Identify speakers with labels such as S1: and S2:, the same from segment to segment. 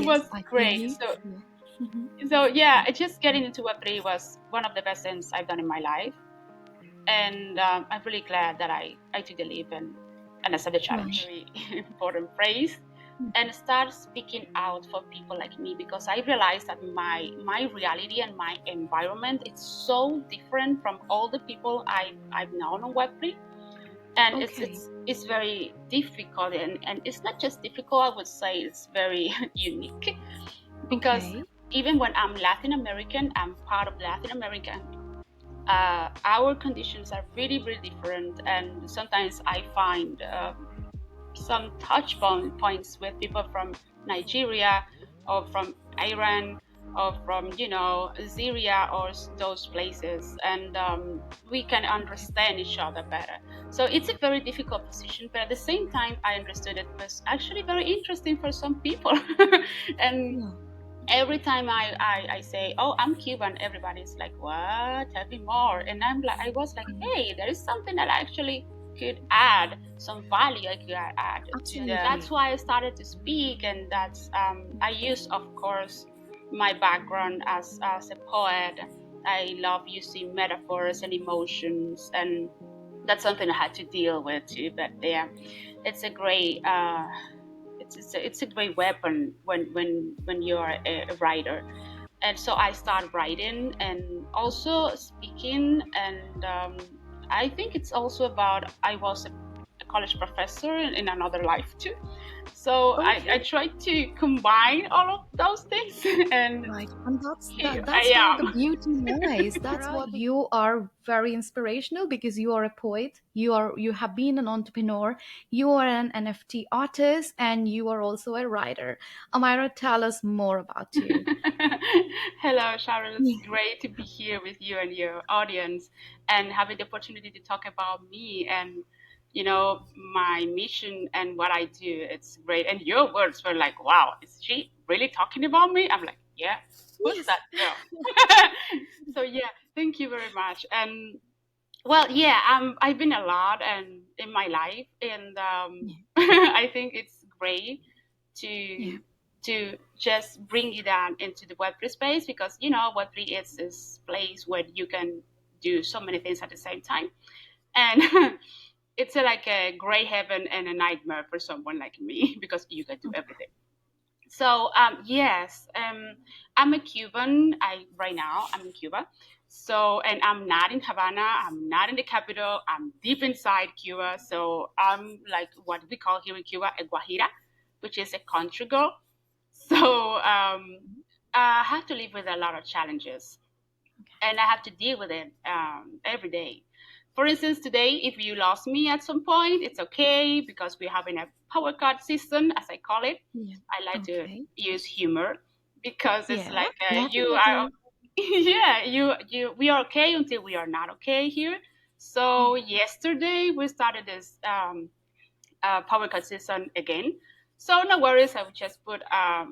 S1: was
S2: Yes, I feel
S1: great.
S2: you.
S1: So,
S2: Yeah. Mhm.
S1: so yeah, just getting into Web3 was one of the best things I've done in my life. And I'm really glad that I took the leap and accepted the challenge.
S2: Right.
S1: Very important phrase. And start speaking out for people like me, because I realized that my reality and my environment, it's so different from all the people I've known on Web3. And it's
S2: Okay.
S1: it's it's very difficult, and it's not just difficult, I would say it's very unique, because
S2: Okay.
S1: even when I'm Latin American, I'm part of Latin American, our conditions are really, really different. And sometimes I find some touch points with people from Nigeria or from Iran or from, Syria or those places. And we can
S2: Okay.
S1: understand each other better. So it's a very difficult position, but at the same time, I understood it was actually very interesting for some people. And
S2: Yeah.
S1: every time I say, oh, I'm Cuban, everybody's like, what? Tell me more. And I was like, hey, there is something that I actually could add, some value I could add to the. That's
S2: Absolutely.
S1: why I started to speak, and that's I use, of course, my background as a poet. I love using metaphors and emotions, and that's something I had to deal with too. But yeah, it's a great it's a great weapon when you're a writer. And so I started writing and also speaking. And I think it's also about, I was a college professor in another life too. So I
S2: Okay.
S1: tried to combine all of those things and
S2: Right. And that's
S1: here
S2: that
S1: I
S2: that's where the
S1: am.
S2: beauty lies. That's what
S1: Right.
S2: you are very inspirational because you are a poet, you have been an entrepreneur, you are an NFT artist, and you are also a writer. Amira, tell us more about you.
S1: Hello, Charul. It's
S2: Yeah.
S1: great to be here with you and your audience and having the opportunity to talk about me and, my mission and what I do. It's great. And your words were like, wow, is she really talking about me? I'm like, yeah, who's
S2: Yes.
S1: that girl? So, yeah, thank you very much. And well, yeah, I've been a lot and in my life, and
S2: Yeah.
S1: I think it's great to
S2: Yeah.
S1: to just bring it down into the Web3 space, because Web3 is this place where you can do so many things at the same time, and it's like a gray heaven and a nightmare for someone like me because you can do everything. So yes, I'm a Cuban. I right now I'm in Cuba. So and I'm not in Havana. I'm not in the capital. I'm deep inside Cuba. So I'm like what we call here in Cuba a guajira, which is a country girl. So I have to live with a lot of challenges, and I have to deal with it every day. For instance, today, if you lost me at some point, it's okay because we're having a power cut system, as I call it.
S2: Yeah.
S1: I like to
S2: Okay.
S1: use humor because it's
S2: Yeah.
S1: like you are,
S2: Definitely.
S1: yeah, we are okay until we are not okay here. So
S2: Yeah.
S1: yesterday we started this power cut system again. So no worries, I would just put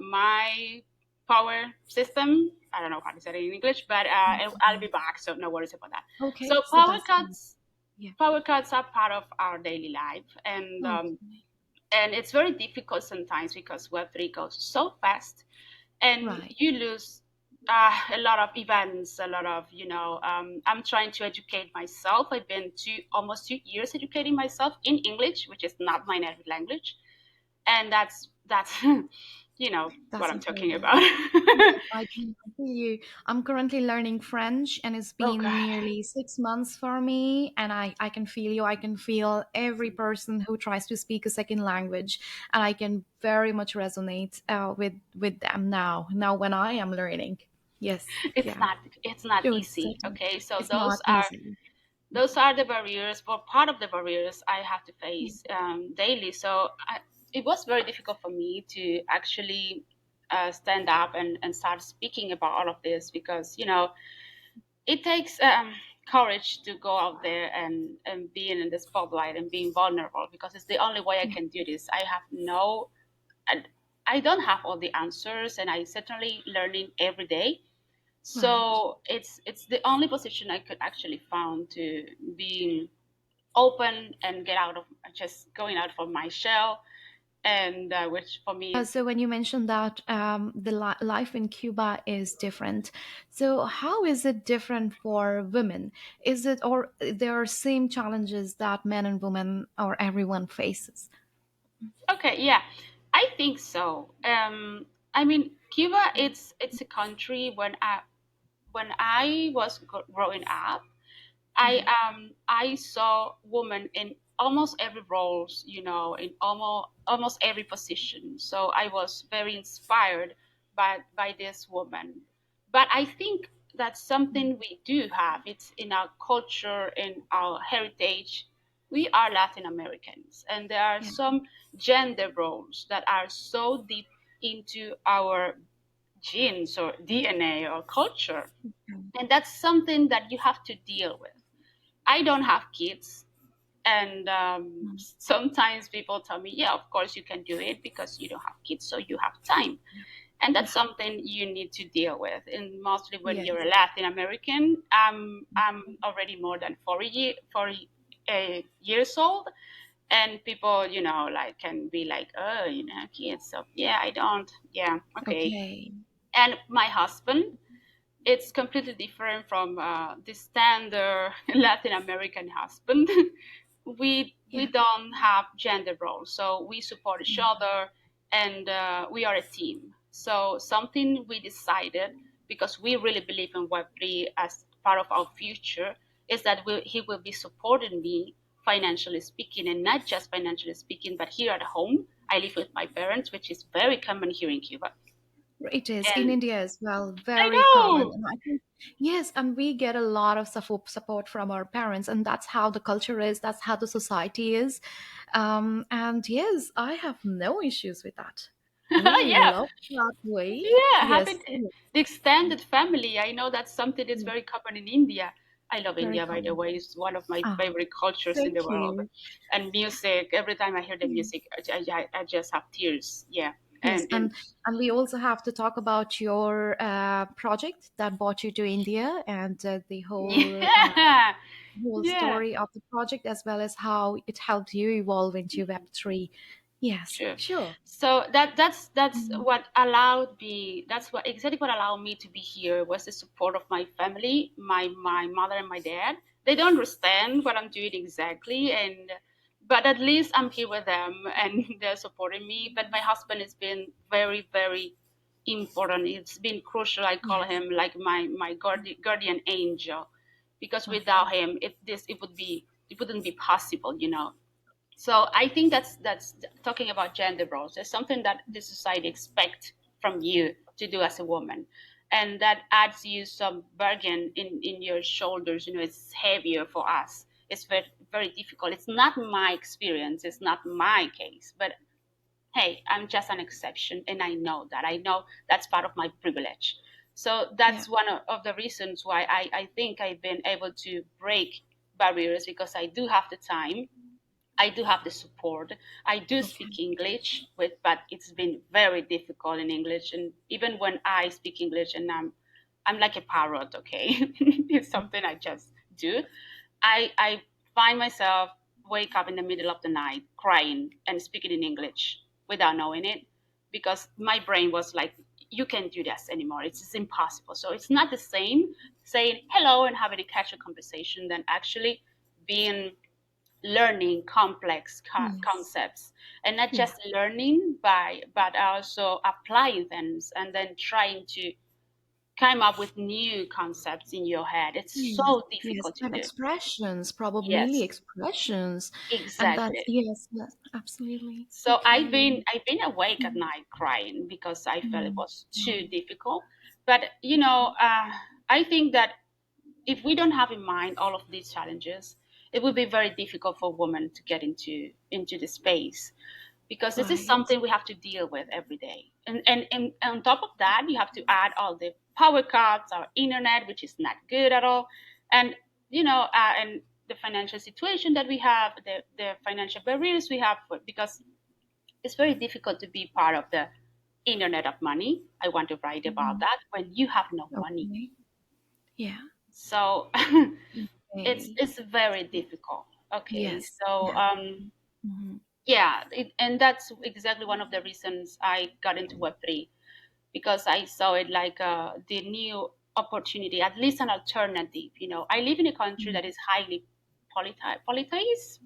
S1: my power system. I don't know how to say it in English, but I'll be back. So no worries about that.
S2: Okay.
S1: So
S2: So that's yeah.
S1: power cuts are part of our daily life,
S2: Okay.
S1: and it's very difficult sometimes because Web3 goes so fast, and
S2: Right.
S1: you lose a lot of events, a lot of I'm trying to educate myself. I've been almost 2 years educating myself in English, which is not my native language, and that's what
S2: That's
S1: I'm talking
S2: incredible.
S1: about.
S2: Yes, I feel you. I'm currently learning French and it's been
S1: Okay.
S2: nearly 6 months for me. And I can feel you. I can feel every person who tries to speak a second language. And I can very much resonate with them now when I am learning. Yes.
S1: it's
S2: Yeah.
S1: not it's not
S2: Sure,
S1: easy.
S2: certainly.
S1: Okay, so
S2: It's not easy.
S1: those are the barriers, but part of the barriers I have to
S2: Yeah.
S1: face daily. So it was very difficult for me to actually stand up and start speaking about all of this, because it takes courage to go out there and being in the spotlight and being vulnerable, because it's the only way I
S2: Yeah.
S1: can do this. I, I don't have all the answers, and I certainly learning every day.
S2: Right.
S1: So it's the only position I could actually found to being open and get out of just going out from my shell and which for me is
S2: So when you mentioned that the life in Cuba is different, so how is it different for women? Is it, or there are same challenges that men and women or everyone faces?
S1: okay. Yeah, I think so. I mean, Cuba, it's a country when I was growing up,
S2: Yeah,
S1: I saw women in almost every roles, you know, in almost every position. So I was very inspired by this woman. But I think that's something we do have. It's in our culture, in our heritage. We are Latin Americans, and there are
S2: yeah,
S1: some gender roles that are so deep into our genes or DNA or culture, and that's something that you have to deal with. I don't have kids, and sometimes people tell me, "Yeah, of course you can do it because you don't have kids, so you have time." And
S2: yeah,
S1: that's something you need to deal with. And mostly when you're
S2: yes,
S1: a Latin American, I'm already more than 40 years old, and people, you know, like can be like, "Oh, you know, kids." So yeah, I don't. Yeah, okay.
S2: okay,
S1: And my husband, it's completely different from the standard Latin American husband. We
S2: yeah,
S1: don't have gender roles, so we support each other, and we are a team. So something we decided, because we really believe in Web3 as part of our future, is that he will be supporting me financially speaking, and not just financially speaking, but here at home. I live with my parents, which is very common here in Cuba.
S2: it is in
S1: And
S2: India as well,
S1: I
S2: very common.
S1: know.
S2: And I think, yes, and we get a lot of support from our parents, and that's how the culture is. That's how the society is. And yes, I have no issues with that. We
S1: Yeah,
S2: love that way.
S1: yeah,
S2: Yes,
S1: having the extended family. I know that's something that's
S2: yeah,
S1: very common in India. I love
S2: very
S1: India, by the
S2: common.
S1: way. It's one of my
S2: Ah,
S1: favorite cultures in
S2: thank
S1: the world.
S2: you.
S1: And music, every time I hear the
S2: Yeah.
S1: music, I just have tears. Yeah.
S2: Yes,
S1: And
S2: and we also have to talk about your project that brought you to India and
S1: yeah,
S2: the whole
S1: yeah.
S2: story of the project, as well as how it helped you evolve into Web3. Yes,
S1: Sure.
S2: sure.
S1: So that's
S2: Mhm.
S1: what allowed me. That's what exactly what allowed me to be here was the support of my family, my mother and my dad. They don't understand what I'm doing exactly, and but at least I'm here with them and they're supporting me. But my husband has been very important. It's been crucial. I call
S2: Yes.
S1: him like my guardian angel, because
S2: Okay.
S1: without him, it wouldn't be possible, you know. So I think that's talking about gender roles. There's something that the society expect from you to do as a woman, and that adds you some burden in your shoulders. You know, it's heavier for us. It's very difficult. It's not my experience. It's not my case. But hey, I'm just an exception, and I know that. I know that's part of my privilege. So
S2: Yeah.
S1: that's one of the reasons why I think I've been able to break barriers, because I do have the time, I do have the support. I do
S2: Okay.
S1: speak English, but it's been very difficult in English. And even when I speak English, and I'm like a parrot. Okay, it's something I just do. I find myself wake up in the middle of the night crying and speaking in English without knowing it, because my brain was like, "You can't do this anymore. It's just impossible." So it's not the same saying hello and having a casual conversation than actually being learning complex
S2: Yes.
S1: concepts, and not
S2: Yeah.
S1: just learning but also applying them and then trying to come up with new concepts in your head. It's
S2: Yes.
S1: so
S2: Yes.
S1: difficult to
S2: And
S1: do.
S2: expressions, probably
S1: Yes,
S2: expressions, and that's
S1: exactly.
S2: yes, yes, absolutely.
S1: So
S2: Okay.
S1: I've been awake at
S2: Mm,
S1: night crying because I felt it
S2: mm,
S1: was too
S2: mm.
S1: difficult. But I think that if we don't have in mind all of these challenges, it would be very difficult for women to get into the space, because this is
S2: Right.
S1: something we have to deal with every day. And on top of that, you have to add all the power cuts, our internet, which is not good at all, and and the financial situation that we have, the financial barriers we have, because it's very difficult to be part of the internet of money. I want to write about
S2: Mhm.
S1: that when you have no money.
S2: Okay. Yeah.
S1: So
S2: Okay.
S1: it's very difficult. Okay,
S2: Yes.
S1: so
S2: Yeah. Mhm.
S1: yeah, and that's exactly one of the reasons I got into Web3, because I saw it like the new opportunity, at least an alternative. I live in a country
S2: Mm.
S1: that is highly politis.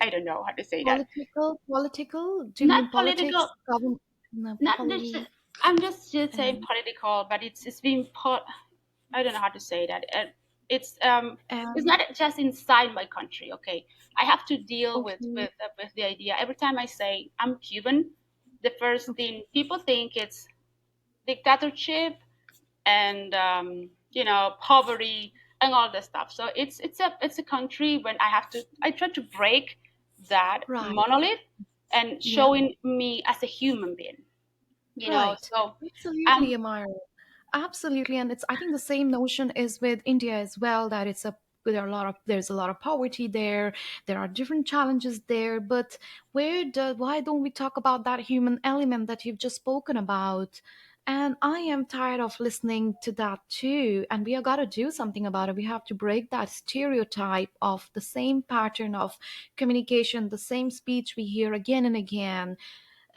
S1: I don't know how to say that.
S2: Political? Do you
S1: Not
S2: mean
S1: political,
S2: politics? Government? No,
S1: not just. I'm just saying
S2: um,
S1: political, but it's been put. I don't know how to say that. It's it's
S2: um,
S1: not just inside my country. Okay, I have to deal with
S2: okay,
S1: with the idea. Every time I say I'm Cuban, the first
S2: okay,
S1: thing people think it's dictatorship and poverty and all the stuff. So it's a country when I try to break that
S2: right,
S1: monolith and
S2: yeah,
S1: showing me as a human being.
S2: right.
S1: So
S2: Absolutely,
S1: I'm
S2: Amira. Absolutely, and it's I think the same notion is with India as well, that there's a lot of poverty there. There are different challenges there, but why don't we talk about that human element that you've just spoken about? And I am tired of listening to that too. And we have got to do something about it. We have to break that stereotype of the same pattern of communication, the same speech we hear again and again,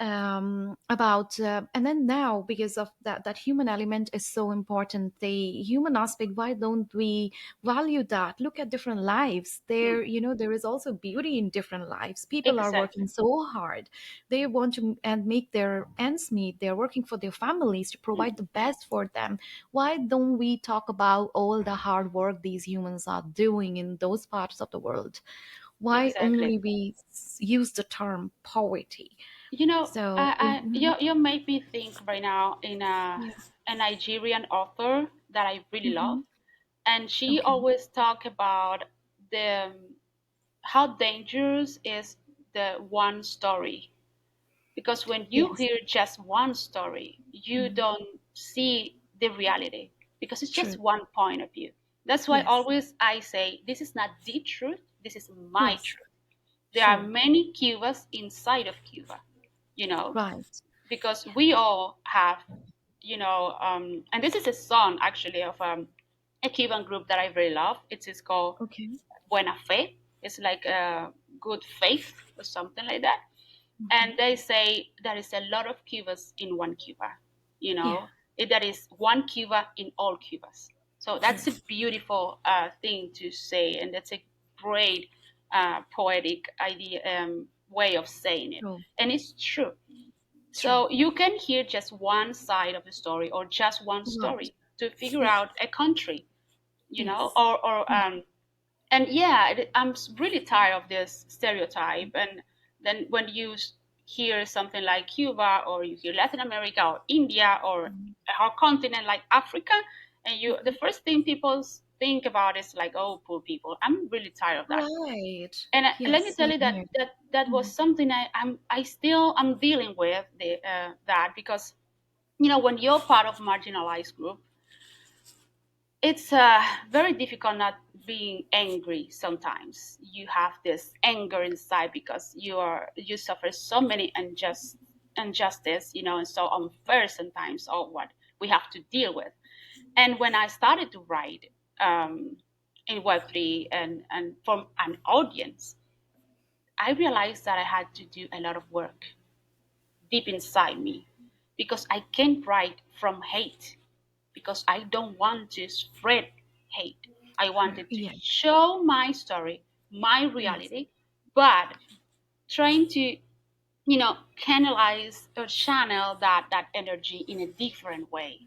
S2: about and then now, because of that human element is so important, the human aspect, why don't we value that? Look at different lives there. There is also beauty in different lives. People are
S1: exactly
S2: working so hard. They want to and make their ends meet. They're working for their families to provide the best for them. Why don't we talk about all the hard work these humans are doing in those parts of the world? Why
S1: exactly.
S2: only we use the term poverty? So,
S1: You made me think right now in
S2: yeah.
S1: a Nigerian author that I really love,
S2: Hmm.
S1: and she
S2: Okay.
S1: always talk about the how dangerous is the one story, because when you
S2: Yes.
S1: hear just one story, you
S2: Mhm.
S1: don't see the reality because it's just
S2: True.
S1: one point of view. That's why
S2: Yes.
S1: always I say this is not the truth, this is my
S2: Yes.
S1: truth. There are
S2: Sure.
S1: many Cubas inside of Cuba, you know,
S2: Right.
S1: because we all have, and this is a song actually of a Cuban group that I really love. It's called
S2: Okay.
S1: Buena Fe. It's like good faith or something like that. And
S2: Hmm.
S1: they say there is a lot of Cubas in one Cuba,
S2: Yeah.
S1: that is one Cuba in all Cubas. So
S2: True.
S1: that's a beautiful thing to say, and that's a great poetic idea, way of saying it.
S2: True.
S1: And it's true.
S2: True.
S1: So you can hear just one side of the story or just one
S2: Right.
S1: story to figure
S2: Yes.
S1: out a country,
S2: Yes.
S1: or
S2: Mm.
S1: and yeah, I'm really tired of this stereotype. And then when you hear something like Cuba, or you hear Latin America or India or our continent like Africa, and the first thing people think about is like, oh, poor people. I'm really tired of that.
S2: Right.
S1: And let me
S2: Yes.
S1: tell
S2: Same
S1: you that
S2: here.
S1: that was
S2: Mm.
S1: something I still am dealing with that, because when you're part of marginalized group, it's very difficult not being angry. Sometimes you have this anger inside because you suffer so many injustice, and so unfair sometimes, of what we have to deal with. And when I started to write in Web3 and from an audience, I realized that I had to do a lot of work deep inside me, because I can't write from hate, because I don't want to spread hate. I wanted to
S2: Yeah.
S1: show my story, my
S2: Yes.
S1: reality, but trying to, canalize or channel that energy in a different way.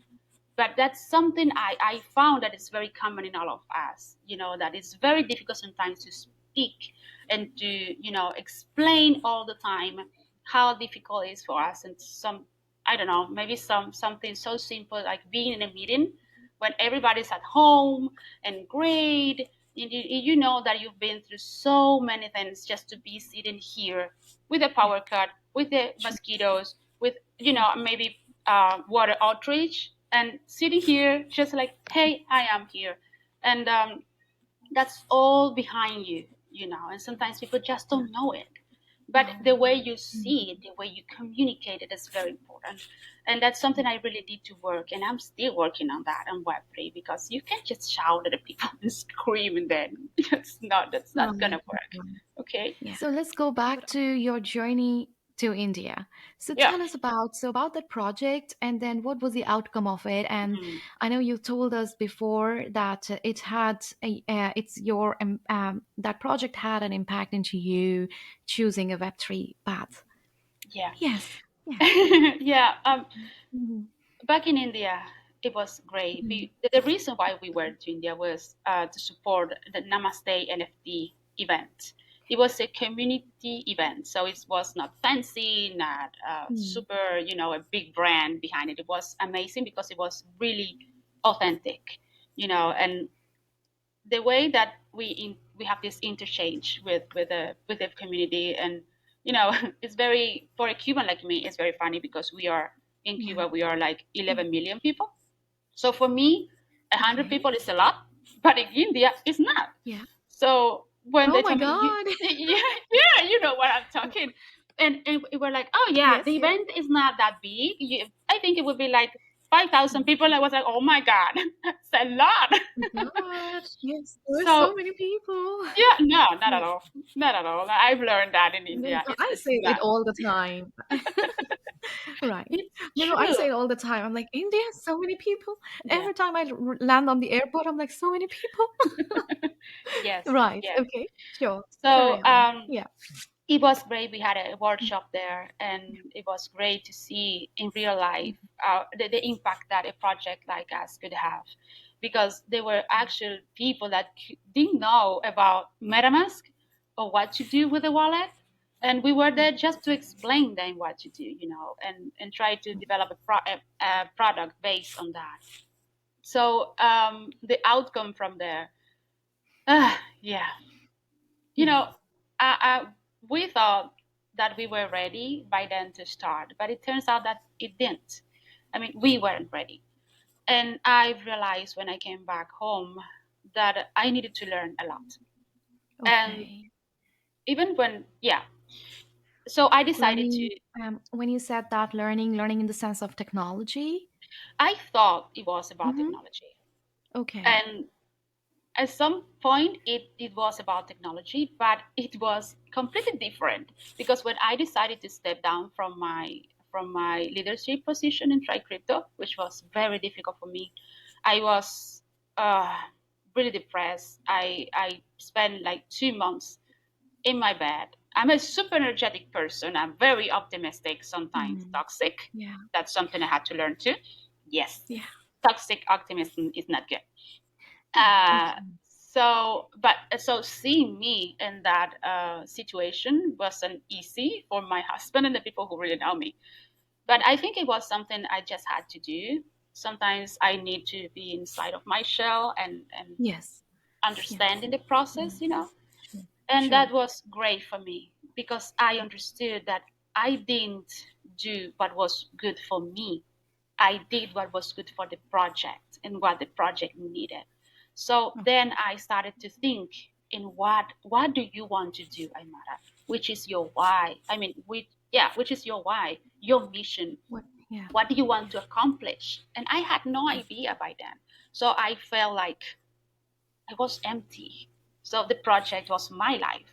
S1: But that's something I found that is very common in all of us, that it's very difficult sometimes to speak and to, explain all the time how difficult it is for us. And I don't know, maybe something so simple like being in a meeting when everybody's at home and great. You know that you've been through so many things just to be sitting here with a
S2: Yeah.
S1: power cut, with the
S2: True.
S1: mosquitoes, with,
S2: True.
S1: maybe water outreach, and sitting here just like, hey, I am here. And that's all behind you, and sometimes people just don't know it. but the way you
S2: Mm.
S1: see it, the way you communicate it is very important. And that's something I really need to work, and I'm still working on that on Web3, because you can't just shout at the people and scream, and then that's not
S2: Right.
S1: gonna work. Okay.
S2: Yeah. So let's go back to your journey to India. So
S1: Yeah.
S2: tell us about that project, and then what was the outcome of it? And
S1: Mhm.
S2: I know you told us before that that project had an impact into you choosing a Web3 path.
S1: Yeah.
S2: Yes. Yeah.
S1: Yeah.
S2: Mhm.
S1: Back in India, it was great.
S2: Mhm.
S1: The reason why we went to India was to support the Namaste NFT event. It was a community event, so it was not fancy, not
S2: Mhm.
S1: super, a big brand behind it. It was amazing because it was really authentic, and the way that we have this interchange with the community, and it's very, for a Cuban like me, it's very funny because we are in
S2: Yeah.
S1: Cuba, we are like
S2: Yeah.
S1: 11 million people. So for me, 100
S2: Okay.
S1: people is a lot, but in India it's not.
S2: Yeah.
S1: So when
S2: Oh
S1: they
S2: my
S1: tell me,
S2: God.
S1: yeah, yeah, you know what I'm talking. And we were like, oh yeah,
S2: Yes.
S1: the
S2: Yes.
S1: event is not that big. I think it would be like 5,000 people. I was like, oh my God, that's a lot.
S2: God. Yes. There were so
S1: So
S2: many people.
S1: yeah, no, not at
S2: Yeah.
S1: all. Not at all. I've learned that in
S2: No,
S1: India. It's
S2: I
S1: it's
S2: say it
S1: not.
S2: all the time. Right.
S1: It's
S2: No, I
S1: true.
S2: say it all the time. I'm like, India, so many people.
S1: Yeah.
S2: Every time I land on the airport, I'm like, so many people.
S1: Yes.
S2: Right.
S1: Yes.
S2: Okay. Sure.
S1: So
S2: Carry on. Yeah.
S1: it was great. We had a workshop there, and it was great to see in real life the impact that a project like us could have, because there were actual people that didn't know about MetaMask or what to do with the wallet. And we were there just to explain them what to do, and try to develop a product based on that. So the outcome from there, yeah, you
S2: Yeah.
S1: know, I, we thought that we were ready by then to start, but it turns out that it didn't. I mean, we weren't ready. And I realized when I came back home that I needed to learn a lot. And
S2: Okay.
S1: even when, yeah, so I decided
S2: Learning.
S1: to,
S2: When you said that learning in the sense of technology.
S1: I thought it was about
S2: Mm-hmm.
S1: technology.
S2: Okay.
S1: And at some point it was about technology, but it was completely different, because when I decided to step down from my leadership position and try crypto, which was very difficult for me, I was uh, really depressed. I spent like 2 months in my bed. I'm a super energetic person. I'm very optimistic, sometimes
S2: Mm.
S1: toxic.
S2: Yeah.
S1: That's something I had to learn too. Yes,
S2: Yeah.
S1: toxic optimism is not good.
S2: Okay.
S1: So seeing me in that situation wasn't easy for my husband and the people who really know me. But I think it was something I just had to do. Sometimes I need to be inside of my shell and
S2: Yes.
S1: understand
S2: Yes.
S1: in the process,
S2: Mm. Sure.
S1: and
S2: Sure.
S1: that was great for me because I understood that I didn't do what was good for me. I did what was good for the project and what the project needed. So
S2: Okay.
S1: then I started to think in what do you want to do, Aymara? Which is your why? I mean, which is your why, your mission?
S2: What? Yeah.
S1: What do you want to accomplish? And I had no idea by then. So I felt like I was empty. So the project was my life.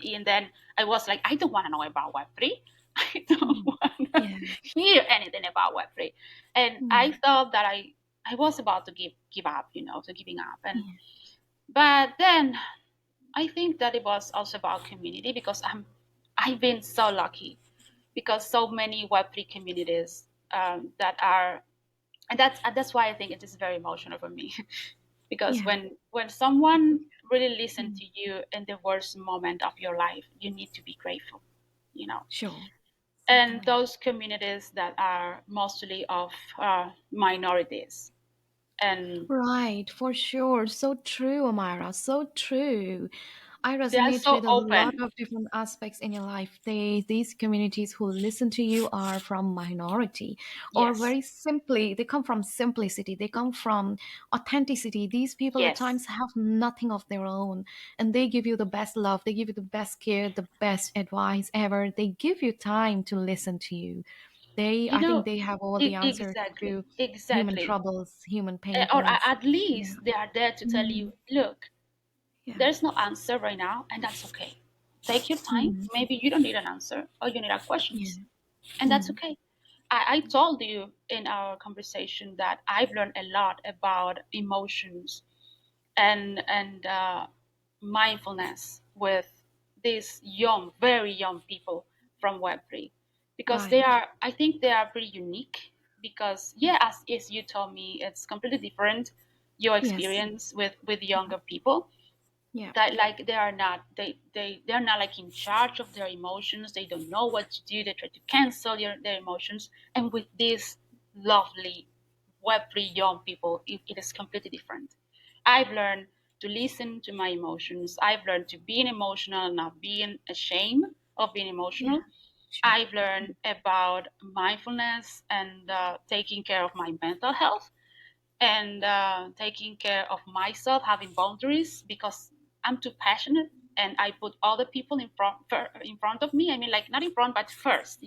S1: And then I was like, I don't want to know about Web3. I don't
S2: Mm.
S1: want to
S2: Yeah.
S1: hear anything about Web3. And I
S2: Mm.
S1: thought that I was about to give up, to giving up. And
S2: Yeah.
S1: but then I think that it was also about community, because I've been so lucky, because so many Web3 communities that are, and that's why I think it is very emotional for me. Because
S2: Yeah.
S1: when someone really listens
S2: Mm.
S1: to you in the worst moment of your life, you need to be grateful, you know
S2: Sure.
S1: and
S2: Certainly.
S1: those communities that are mostly of minorities. And
S2: Right, for sure. So true, Amira. So true. I
S1: They are
S2: resonate
S1: so
S2: with a lot
S1: open.
S2: of different aspects in your life. These communities who listen to you are from minority, or
S1: Yes,
S2: very simply, they come from simplicity. They come from authenticity. These people at
S1: yes.
S2: times have nothing of their own, and they give you the best love. They give you the best care, the best advice ever. They give you time to listen to you.
S1: You
S2: I think
S1: know,
S2: they have all the answers
S1: exactly,
S2: to human
S1: exactly.
S2: troubles, human pain
S1: Or
S2: points.
S1: at
S2: Yeah.
S1: least they are there to tell
S2: Mm.
S1: you, look,
S2: Yeah.
S1: there's no answer right now, and that's okay. Take your time.
S2: Mm.
S1: Maybe you don't need an answer, or you need our
S2: Yeah.
S1: questions, and that's
S2: Mm.
S1: okay. I told you in our conversation that I've learned a lot about emotions and mindfulness with these young, very young people from Web3, because they
S2: Right.
S1: are, I think they are pretty unique. Because yeah, as you told me, it's completely different your
S2: Yes.
S1: experience with
S2: Yeah.
S1: younger people,
S2: Yeah.
S1: that like they're not like in charge of their emotions. They don't know what to do. They try to cancel their emotions. And with these lovely web3 young people, it is completely different. I've learned to listen to my emotions. I've learned to be emotional and not being ashamed of being
S2: Yeah.
S1: emotional.
S2: Sure.
S1: I've learned about mindfulness and taking care of my mental health, and taking care of myself, having boundaries, because I'm too passionate and I put other people in front of me. I mean, like not in front, but first,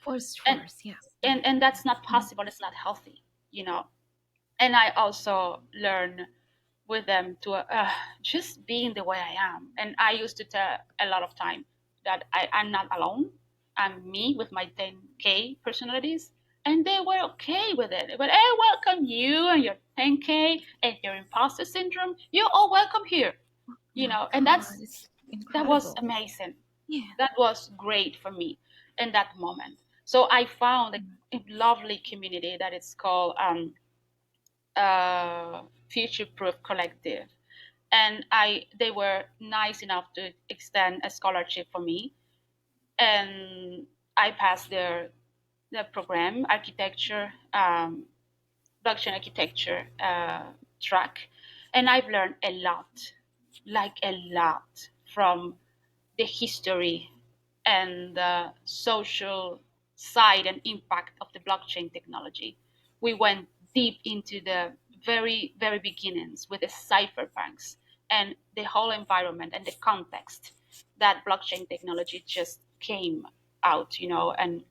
S2: First,
S1: and
S2: first. Yes. Yeah.
S1: and that's not
S2: Mm.
S1: possible. It's not healthy, And I also learn with them to just being the way I am. And I used to tell a lot of time that I'm not alone. I'm me with my 10K personalities. And they were okay with it. But hey, welcome you and your 10K and your imposter syndrome. You're all welcome here,
S2: My
S1: And
S2: God, it's
S1: that was
S2: incredible.
S1: amazing.
S2: Yeah.
S1: That was great for me in that moment. So I found a lovely community that is called Future Proof Collective, and they were nice enough to extend a scholarship for me, and I passed their program, architecture, blockchain architecture track, and I've learned a lot, like a lot, from the history and the social side and impact of the blockchain technology. We went deep into the very, very beginnings with the cypherpunks and the whole environment and the context that blockchain technology just came out, and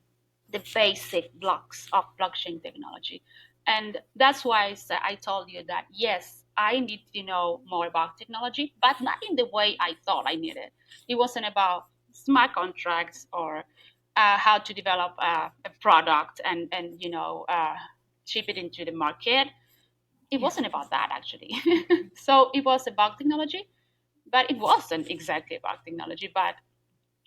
S1: the basic blocks of blockchain technology. And that's why I told you that, yes, I need to know more about technology, but not in the way I thought I needed. It wasn't about smart contracts or how to develop a product and ship it into the market. It
S2: Yeah.
S1: wasn't about that, actually. So it was about technology, but it wasn't exactly about technology, but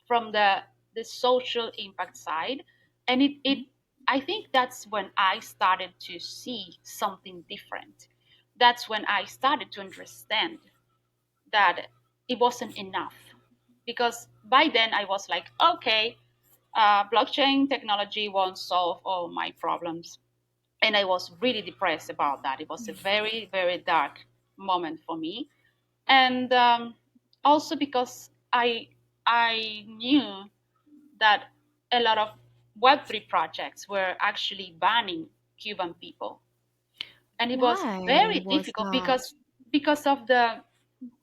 S1: from the social impact side. And it
S2: Mhm.
S1: I think that's when I started to see something different. That's when I started to understand that it wasn't enough, because by then I was like, okay, blockchain technology won't solve all my problems, and I was really depressed about that. It was a
S2: Yeah.
S1: very, very dark moment for me. And also because I knew that a lot of Web3 projects were actually banning Cuban people. And it was
S2: Why
S1: very
S2: was
S1: difficult
S2: that?
S1: because of the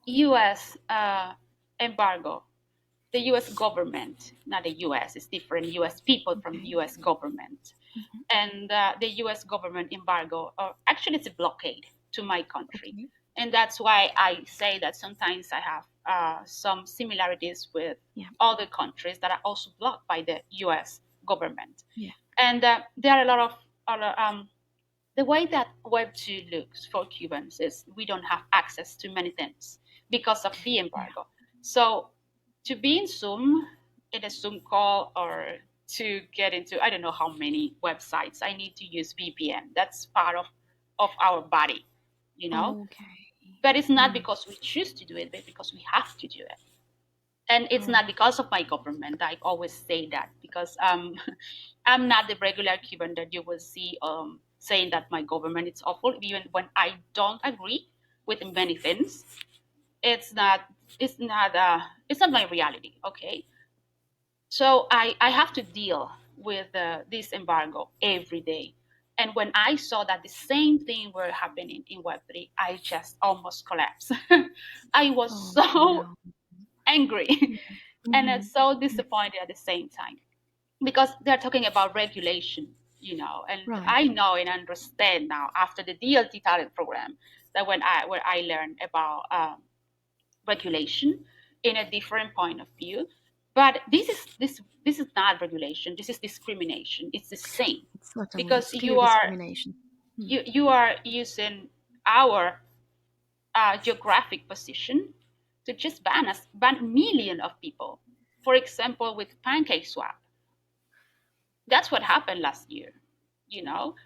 S1: US embargo. The US government, not the US, it's different, US people from
S2: Okay.
S1: US government.
S2: Mhm.
S1: And the US government embargo, or actually it's a blockade to my country.
S2: Okay.
S1: And that's why I say that sometimes I have some similarities with
S2: Yeah.
S1: other countries that are also blocked by the US government.
S2: Yeah.
S1: And there are a lot of other, the way that Web2 looks for Cubans is we don't have access to many things because of the
S2: Yeah.
S1: embargo. So to be in Zoom, in a Zoom call, or to get into I don't know how many websites, I need to use VPN. That's part of our body, you know.
S2: Okay.
S1: But it's not
S2: Mm.
S1: because we choose to do it, but because we have to do it. And it's
S2: Oh.
S1: not because of my government. I always say that because I'm not the regular Cuban that you will see saying that my government is awful, even when I don't agree with many things. It's not. it's not my reality. Okay, so I have to deal with this embargo every day. And when I saw that the same thing were happening in Web3, I just almost collapsed. I was
S2: Oh
S1: so
S2: no.
S1: angry
S2: Yeah.
S1: and
S2: Hmm.
S1: so disappointed at the same time because they're talking about regulation, and
S2: Right.
S1: I know and understand now after the DLT talent program that where I learned about regulation in a different point of view. But this is not regulation. This is discrimination. It's the same
S2: Certainly,
S1: because
S2: it's clear discrimination. Hmm.
S1: you are using our geographic position to just ban million of people. For example, with Pancake Swap, that's what happened last year.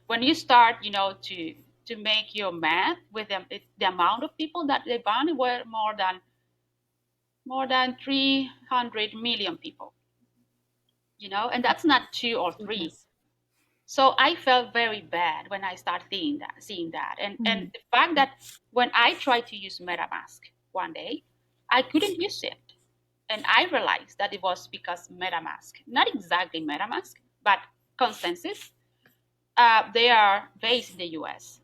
S1: When you start, to make your math with the amount of people that they banned were more than 300 million people, and that's not two or three.
S2: Goodness.
S1: So I felt very bad when I started seeing that. And
S2: Mm.
S1: the fact that when I tried to use MetaMask one day, I couldn't use it. And I realized that it was because MetaMask, not exactly MetaMask, but Consensus, they are based in the US.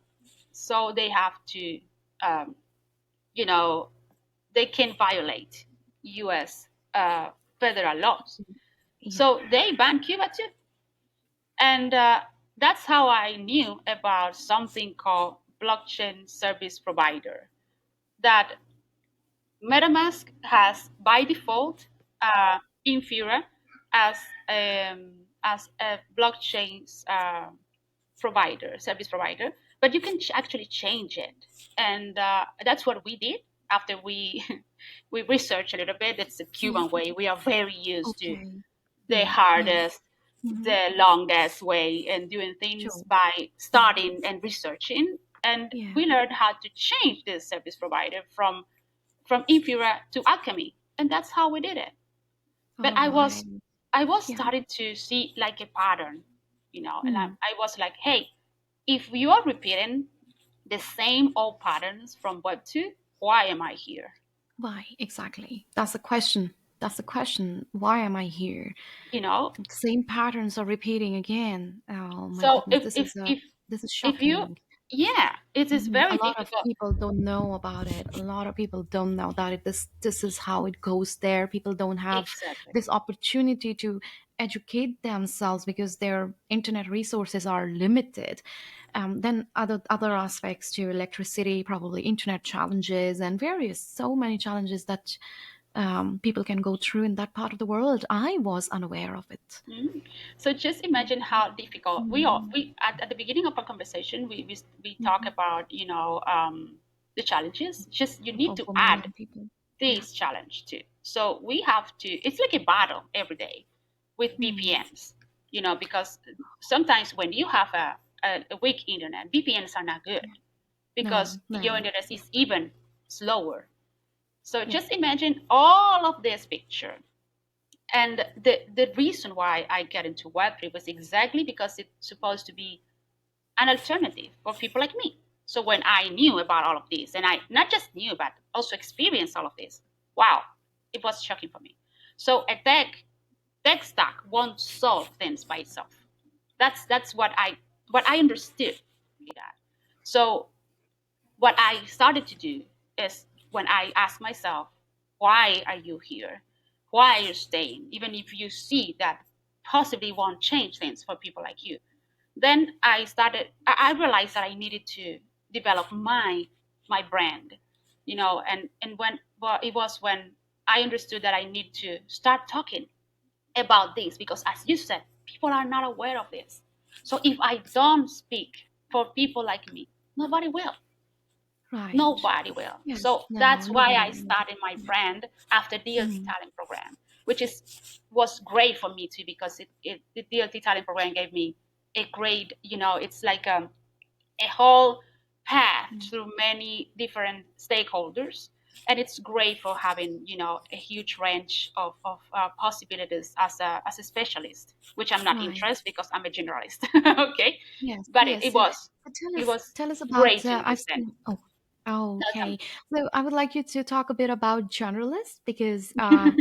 S1: So they have to, um, you know, they can violate US federal laws.
S2: Yeah.
S1: So they banned Cuba too. And that's how I knew about something called blockchain service provider. That MetaMask has by default Infura as as a blockchain provider, service provider, but you can actually change it, and that's what we did after we we researched a little bit. It's the
S2: Yeah.
S1: Cuban way. We are very used to
S2: Okay.
S1: the
S2: Yeah. Yeah.
S1: hardest,
S2: Hmm.
S1: the longest way and doing things
S2: Sure.
S1: by
S2: Yeah.
S1: starting and researching. And
S2: Yeah.
S1: we learned how to change this service provider from Infura to Alchemy, and that's how we did it. But
S2: All right.
S1: I was
S2: Yeah.
S1: starting to see like a pattern, and I,
S2: Hmm.
S1: I was like, hey, if you are repeating the same old patterns from Web 2, why am I here?
S2: Why exactly? That's the question. That's the question. Why am I here?
S1: You know,
S2: The same patterns are repeating again. Oh my
S1: so
S2: goodness, this is
S1: if you,
S2: shocking.
S1: yeah, it is
S2: Mhm. A
S1: very
S2: lot of
S1: difficult.
S2: people don't know about it. A lot of people don't know that this is how it goes there. People don't have
S1: Exactly.
S2: this opportunity to educate themselves because their internet resources are limited. Then other aspects to electricity, probably internet challenges and various so many challenges that people can go through in that part of the world. I was unaware of it.
S1: Mhm. So just imagine how difficult we are.
S2: Mm.
S1: At the beginning of our conversation, we talk
S2: Mhm.
S1: about the challenges. Just you need to
S2: For many
S1: add
S2: people. Yeah.
S1: this challenge too. So we have to. It's like a battle every day with
S2: Mm.
S1: VPNs. Because sometimes when you have a weak internet, VPNs are not good because
S2: No,
S1: your
S2: no.
S1: internet is even slower. So
S2: Yeah.
S1: just imagine all of this picture. And the reason why I get into Web3 was exactly because it's supposed to be an alternative for people like me. So when I knew about all of this, and I not just knew, but also experienced all of this, wow, it was shocking for me. So a tech stack won't solve things by itself. That's what I understood. That. So what I started to do is when I ask myself, why are you here? Why are you staying? Even if you see that possibly won't change things for people like you. Then I realized that I needed to develop my brand, and well, it was when I understood that I need to start talking about this because as you said, people are not aware of this. So if I don't speak for people like me, nobody will.
S2: Right.
S1: Nobody will.
S2: Yes.
S1: So
S2: No,
S1: that's why
S2: nobody
S1: I
S2: will.
S1: started my
S2: Yeah.
S1: brand after DLT
S2: Mm.
S1: talent program, which was great for me too because the DLT talent program gave me a great, it's like a whole path
S2: Mm.
S1: through many different stakeholders. And it's great for having, a huge range of possibilities as a specialist, which I'm not
S2: Right.
S1: interested because I'm a generalist. Okay,
S2: Yes.
S1: but it,
S2: Yes.
S1: it was
S2: But
S1: it was
S2: tell us about.
S1: great to
S2: I've
S1: understand.
S2: seen. Oh.
S1: That's
S2: Okay. So I would like you to talk a bit about journalists because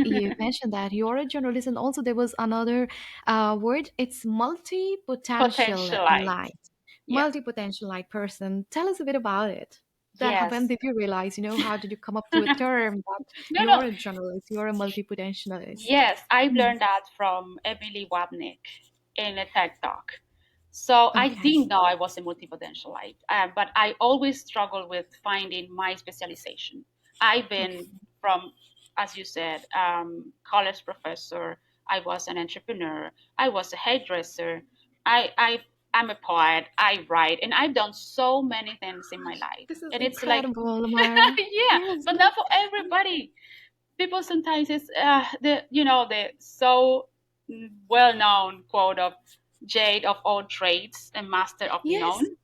S2: you mentioned that you're a journalist, and also there was another word. It's multi-potential
S1: potentialite.
S2: light,
S1: Yeah.
S2: multi-potential light person. Tell us a bit about it. That when
S1: Yes.
S2: did you realize? How did you come up to a term that
S1: No,
S2: you're
S1: no.
S2: a journalist, you're a multi-potentialist?
S1: Yes, I've
S2: Mm.
S1: learned that from Emily Wapnick in a TED Talk. So I
S2: Okay.
S1: didn't know I was a multipotentialite, but I always struggled with finding my specialization. I've
S2: Okay.
S1: been from, as you said, college professor. I was an entrepreneur. I was a hairdresser. I'm a poet. I write, and I've done so many things in my life.
S2: This is
S1: And it's like,
S2: incredible, Amira.
S1: yeah,
S2: Yes.
S1: but not for everybody. People sometimes it's the so well known quote of Jade of all trades and master of
S2: Yes.
S1: none.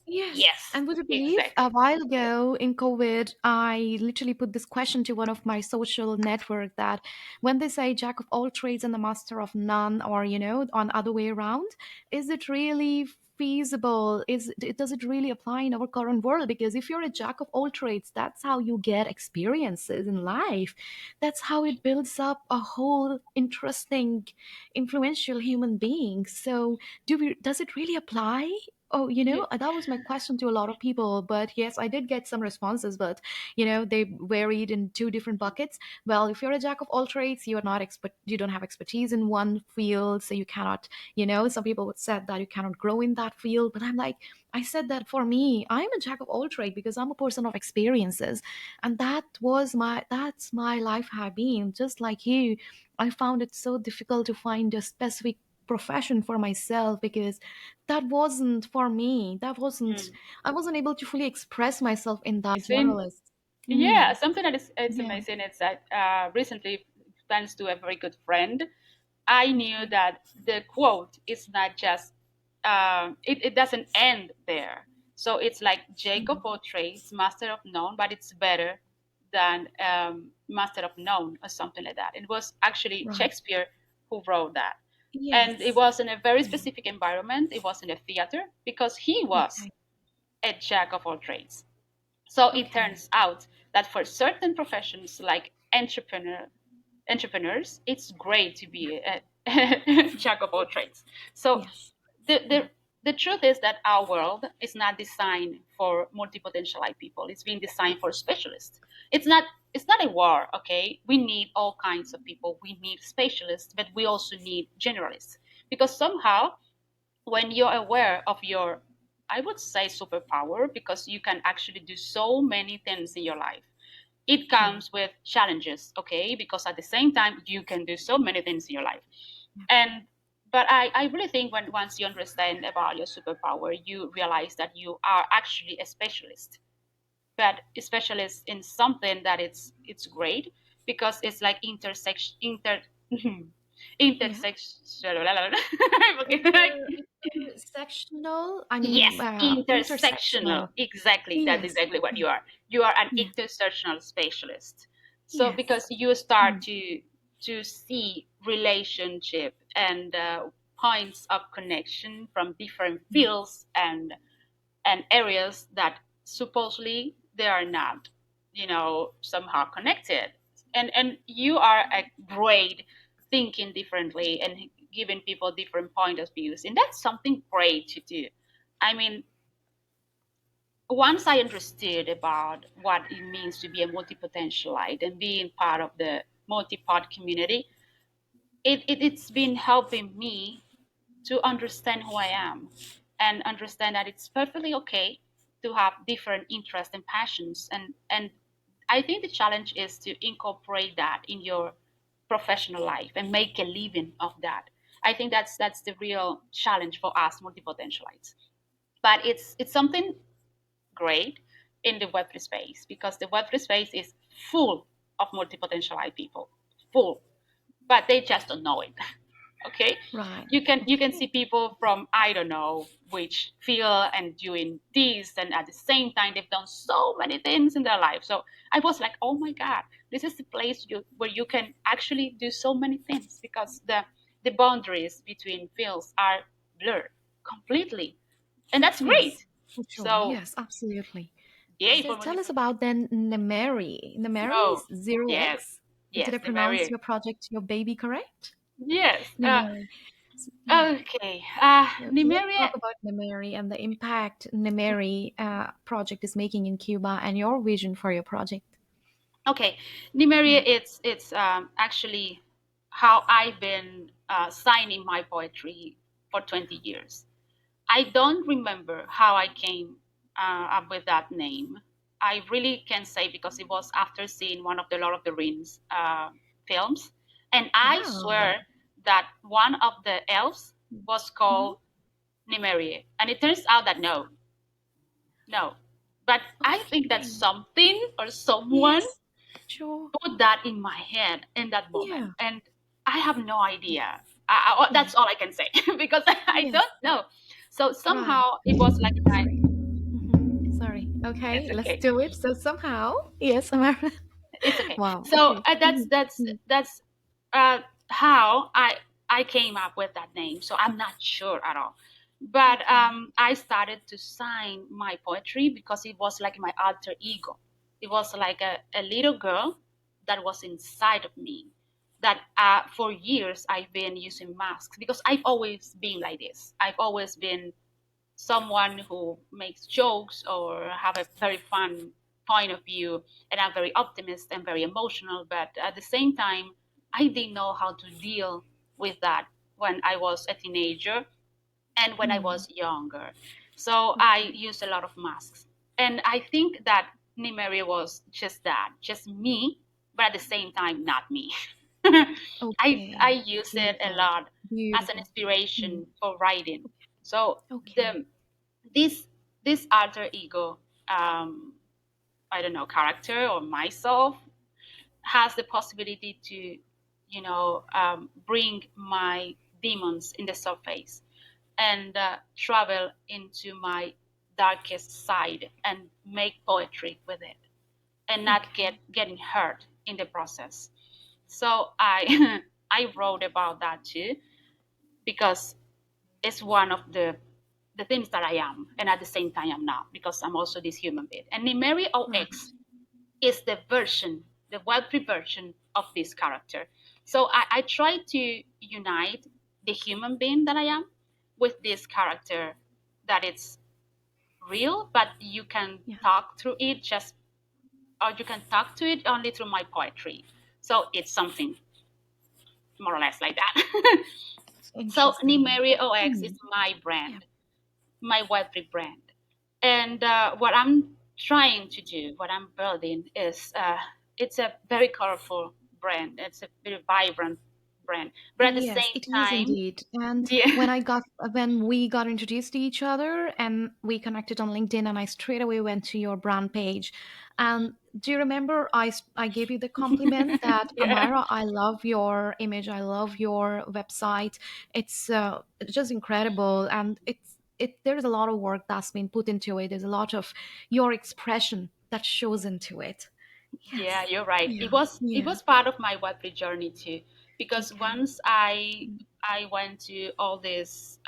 S2: Yes.
S1: Yes,
S2: And would you believe
S1: exactly.
S2: a while ago in COVID, I literally put this question to one of my social network that when they say jack of all trades and the master of none, or on other way around, is it really feasible? Does it really apply in our current world? Because if you're a jack of all trades, that's how you get experiences in life. That's how it builds up a whole interesting, influential human being. So does it really apply? Oh,
S1: Yeah.
S2: that was my question to a lot of people. But yes, I did get some responses, but they varied in two different buckets. Well, if you're a jack of all trades, you're not expert, you don't have expertise in one field, so you cannot, some people would said that you cannot grow in that field. But I'm like, I said that for me, I'm a jack of all trades because I'm a person of experiences. And that's my life have been, just like you. I found it so difficult to find a specific profession for myself because that wasn't for me.
S1: Mm.
S2: I wasn't able to fully express myself in that
S1: Amazing.
S2: journalist.
S1: Yeah,
S2: Mm,
S1: something that is it's
S2: yeah.
S1: amazing. It's that recently, thanks to a very good friend, I knew
S2: Okay.
S1: that the quote is not just it doesn't end there. So it's like Jacob
S2: Mm,
S1: of trades, master of none, but it's better than master of none or something like that. It was actually
S2: right.
S1: Shakespeare who wrote that. And it
S2: Yes.
S1: was in a very
S2: Yeah.
S1: specific environment. It was in a theater because he was
S2: Okay.
S1: a jack of all trades. So it
S2: Okay.
S1: turns out that for certain professions like entrepreneurs, it's great to
S2: Yeah.
S1: be a jack of all trades. So
S2: Yes.
S1: the,
S2: Yeah.
S1: the the truth is that our world is not designed for multipotentialite people. It's been designed for specialists. It's not a war, okay? We need all kinds of people. We need specialists, but we also need generalists. Because somehow when you're aware of your, I would say, superpower, because you can actually do so many things in your life, it
S2: True.
S1: comes with challenges, okay? Because at the same time you can do so many things in your life.
S2: Yeah.
S1: And but I really think when once you understand about your superpower, you realize that you are actually a specialist, but a specialist in something that it's great, because it's like intersection
S2: Yeah.
S1: intersection.
S2: Inter intersectional. I mean,
S1: Yes, intersectional.
S2: intersectional.
S1: Exactly. That's
S2: Yes.
S1: exactly what
S2: Okay.
S1: you are. You are an
S2: Yeah.
S1: intersectional specialist. So
S2: Yes.
S1: because you start
S2: Mm,
S1: to see relationship and points of connection from different
S2: yeah.
S1: fields and areas that supposedly they are not, somehow connected. And you are a great thinking differently and giving people different point of views, and that's something great to do. I mean, once I understood about what it means to be a multipotentialite and being part of the multipod community, it's been helping me to understand who I am and understand that it's perfectly okay to have different interests and passions. And I think the challenge is to incorporate that in your professional life and make a living of that. I think that's the real challenge for us multipotentialites. But it's something great in the Web3 space, because the Web3 space is full of multipotentialite people, full, but they just don't know it. Okay,
S2: Right.
S1: you can see
S2: Okay.
S1: people from I don't know which field and doing this, and at the same time they've done so many things in their life. So I was like, oh my god, this is the place where you can actually do so many things, because the boundaries between fields are blurred completely, and that's
S2: Yes.
S1: great.
S2: For sure.
S1: So
S2: Yes. Absolutely.
S1: Yay
S2: So
S1: for
S2: tell us
S1: Nimeri.
S2: about then Nemeri. Nemeri
S1: Oh,
S2: is zero
S1: yes,
S2: X. Did
S1: yes,
S2: I pronounce
S1: Nimeri.
S2: your project, your baby, correct?
S1: Yes.
S2: Nemeri. Yeah.
S1: Okay.
S2: So let's
S1: Nimeri.
S2: talk about Nemeri and the impact Nemeri project is making in Cuba and your vision for your project.
S1: Okay, Nimeri.
S2: Yeah.
S1: It's actually how I've been signing my poetry for 20 years. I don't remember how I came up with that name. I really can't say because it was after seeing one of the Lord of the Rings films, and I
S2: Wow.
S1: swear that one of the elves was
S2: Hmm.
S1: called Nimerie, and it turns out that no. But I think that
S2: Okay.
S1: something or someone
S2: Yes. Sure.
S1: put that in my head in that moment,
S2: Yeah.
S1: and I have no idea.
S2: Yeah.
S1: That's all I can say because I
S2: Yes.
S1: don't know. So
S2: Right.
S1: somehow it was like my.
S2: Sorry. Mhm. Sorry.
S1: It's
S2: Okay, let's
S1: okay.
S2: do it. So somehow, yes, Amara.
S1: It's okay.
S2: Wow.
S1: So
S2: Okay.
S1: that's uh, how I came up with that name. So I'm not sure at all. But
S2: Okay.
S1: I started to sign my poetry because it was like my alter ego. It was like a little girl that was inside of me. That for years I've been using masks because I've always been like this. I've always been someone who makes jokes or have a very fun point of view, and I'm very optimist and very emotional, but at the same time I didn't know how to deal with that when I was a teenager and when I
S2: Hmm.
S1: was younger. So I
S2: Okay.
S1: used a lot of masks, and I think that Nimeria was just that, just me, but at the same time not me. I
S2: Okay.
S1: use it a
S2: Beautiful.
S1: lot as an
S2: Beautiful. Mm.
S1: inspiration for writing. So
S2: Okay.
S1: the this this alter ego, I don't know, character or myself has the possibility to, bring my demons in the surface and travel into my darkest side and make poetry with it and not
S2: Okay.
S1: getting hurt in the process. So I I wrote about that too because it's one of the things that I am, and at the same time I'm not because I'm also this human being. And Nimeri
S2: Right.
S1: OX is the version, the Web3 version of this character. So I try to unite the human being that I am with this character that it's real, but you can
S2: Yeah.
S1: talk through it or you can talk to it only through my poetry. So it's something more or less like that. So
S2: Interesting.
S1: Nimeri OX is
S2: Mm.
S1: my
S2: Yeah.
S1: brand, my Web3 brand. And what I'm trying to do, what I'm building is it's a very colorful brand. It's a very vibrant brand. But at the
S2: Yes,
S1: same
S2: it is
S1: time,
S2: indeed. And
S1: yeah,
S2: when we got introduced to each other and we connected on LinkedIn, and I straight away went to your brand page. And do you remember I gave you the compliment that
S1: yeah,
S2: Amira, I love your image, I love your website. It's just incredible, and there's a lot of work that's been put into it. There's a lot of your expression that shows into it.
S1: yeah,
S2: Yes.
S1: you're right.
S2: Yeah.
S1: It
S2: Yeah.
S1: was part of my Web3 journey too, because
S2: Okay.
S1: once I went to all this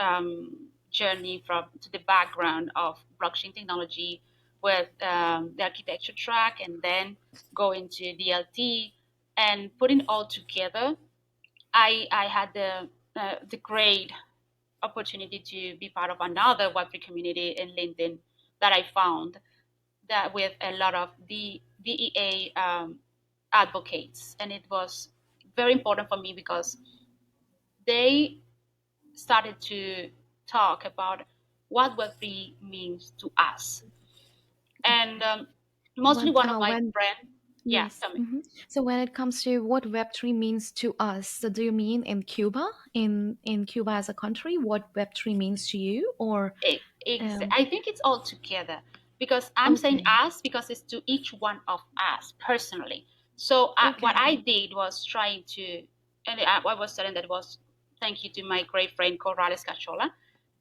S1: journey from to the background of blockchain technology with the architecture track, and then going to DLT and putting all together. I had the great opportunity to be part of another Web3 community in LinkedIn that I found that with a lot of DEA advocates, and it was very important for me because they started to talk about what Web3 means to us, and
S2: Okay.
S1: mostly one of my
S2: When
S1: friends. Yeah,
S2: yes.
S1: tell me.
S2: Hmm. So when it comes to what Web3 means to us, so do you mean in Cuba, in Cuba as a country, what Web3 means to you, or
S1: I think it's all together because I'm saying
S2: okay,
S1: us because it's to each one of us personally. So what
S2: okay,
S1: I did was trying to, and I was telling that was thank you to my great friend Corrales Cachola,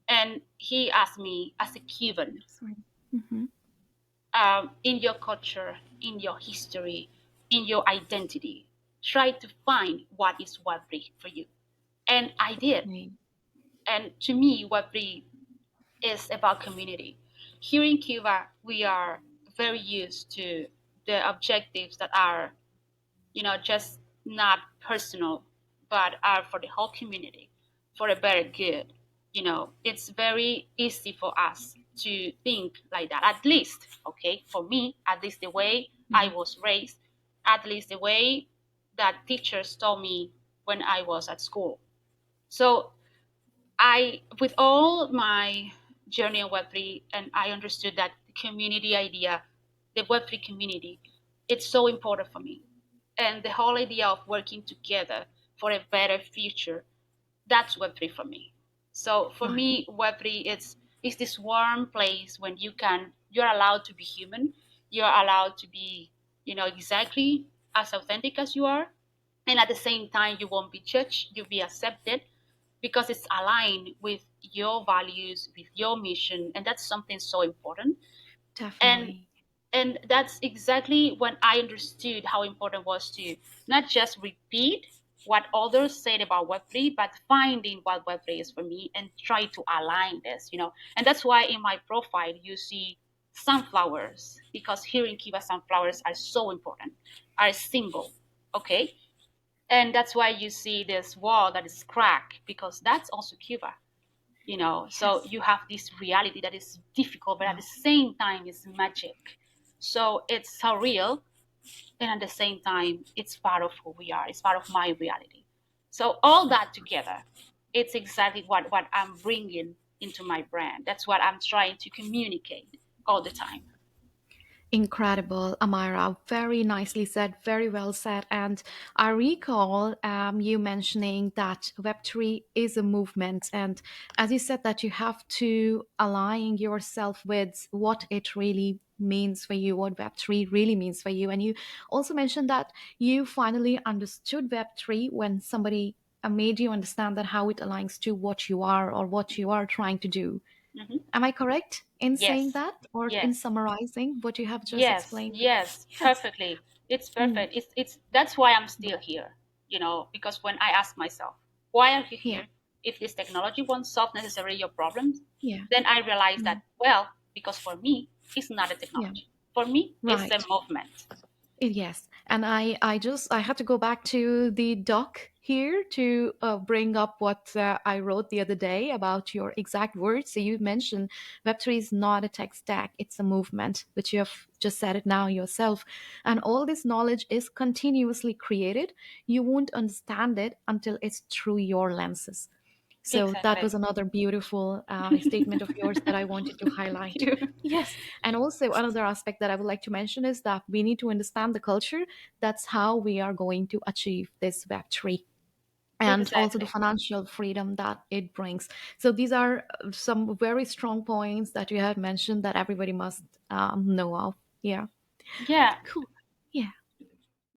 S1: and he asked me as a Cuban,
S2: sorry. Hmm.
S1: in your culture, in your history, in your identity, try to find what is Web3 for you, and I did.
S2: Okay,
S1: And to me, Web3 is about community. Here in Cuba, we are very used to the objectives that are, just not personal, but are for the whole community, for a better good. It's very easy for us to think like that. At least, okay, for me, at least the way I
S2: Mm.
S1: was raised, at least the way that teachers told me when I was at school. So with all my journey on Web3, and I understood that the community idea, the Web3 community, it's so important for me. And the whole idea of working together for a better future, that's Web3 for me. So for
S2: Right.
S1: me, Web3 is this warm place when you're allowed to be human, you're allowed to be, exactly as authentic as you are, and at the same time you won't be judged, you'll be accepted because it's aligned with your values, with your mission, and that's something so important. and
S2: Definitely.
S1: and that's exactly when I understood how important it was to not just repeat what others said about Web3, but finding what Web3 is for me and try to align this, and that's why in my profile you see sunflowers, because here in Cuba sunflowers are so important, are a symbol. Okay, and that's why you see this wall that is cracked, because that's also Cuba. So
S2: Yes.
S1: you have this reality that is difficult, but at the
S2: Wow.
S1: same time it's magic. So it's surreal, and at the same time it's part of who we are, it's part of my reality. So all that together, it's exactly what I'm bringing into my brand. That's what I'm trying to communicate all the time.
S2: Incredible, Amira. Very nicely said, very well said. And I recall you mentioning that Web3 is a movement. And as you said, that you have to align yourself with what it really means for you, what Web3 really means for you. And you also mentioned that you finally understood Web3 when somebody made you understand that how it aligns to what you are or what you are trying to do.
S1: Hmm.
S2: Am I correct in saying
S1: Yes,
S2: that or in
S1: yes.
S2: summarizing what you have just
S1: Yes,
S2: explained?
S1: yes,
S2: Yes.
S1: perfectly. It's
S2: Mm.
S1: perfect. It's that's why I'm still here, because when I ask myself, why are you
S2: Yeah.
S1: here? If this technology won't solve necessarily your problems,
S2: Yeah.
S1: then I realize
S2: Mm.
S1: that, well, because for me, it's not a
S2: Yeah.
S1: technology. For me, it's a
S2: Right.
S1: movement.
S2: Yes, and I had to go back to the doc here to bring up what I wrote the other day about your exact words. So you mentioned Web3 is not a tech stack; it's a movement, which you have just said it now yourself. And all this knowledge is continuously created. You won't understand it until it's through your lenses. So that
S1: Exactly.
S2: was another beautiful statement of yours that I wanted to
S1: Thank
S2: highlight.
S1: you.
S2: Yes. And also, another aspect that I would like to mention is that we need to understand the culture. That's how we are going to achieve this Web3 and also the
S1: Exactly.
S2: financial freedom that it brings. So, these are some very strong points that you had mentioned that everybody must know of. Yeah.
S1: Yeah.
S2: Cool.